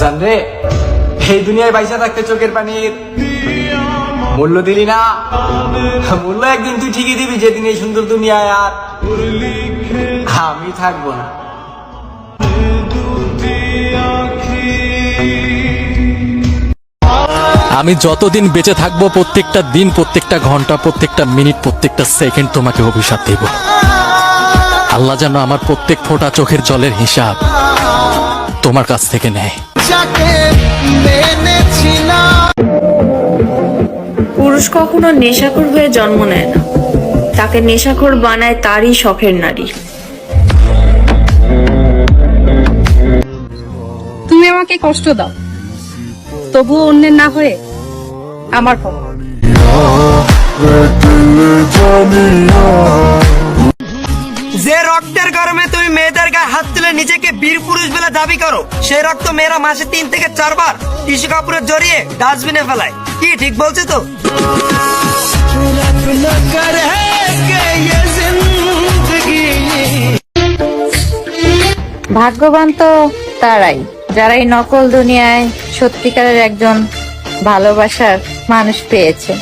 বাজান রে, এই দুনিয়ায় পয়সা থাকতে চোখের পানির মূল্য দিলি না। মূল্য একদিন তুই ঠিকই দিবি, যেদিন এই সুন্দর দুনিয়ায় আর আমি থাকবো না। আমি যতদিন বেঁচে থাকবো প্রত্যেকটা দিন, প্রত্যেকটা ঘন্টা, প্রত্যেকটা মিনিট, প্রত্যেকটা সেকেন্ড তোমাকে অভিশাপ দেব। আল্লাহ যেন আমার প্রত্যেক ফোঁটা চোখের জলের হিসাব তোমার কাছ থেকে নেয়। পুরুষ কখনো নেশাখোর হয়ে জন্ম নেয় না, তাকে নেশাখোর বানায় তারই শখের নারী। তুমি আমাকে কষ্ট দাও, তবুও অন্যের না হয়ে আমার হোক। যে রক্তের গরমে তুমি মেয়েদের গায়ে হাত তুলে নিজেকে বীর পুরুষ বলে দাবি করো, সেই রক্ত মেয়েরা মাসে 3 থেকে 4 বার টিস্যু কাপড়ে জড়িয়ে ডাস্টবিনে ফেলায়। কি ঠিক বলছে তো? ভাগ্যবান তো তারাই যারা এই নকল দুনিয়ায় সত্যিকারের একজন ভালোবাসার মানুষ পেয়েছে।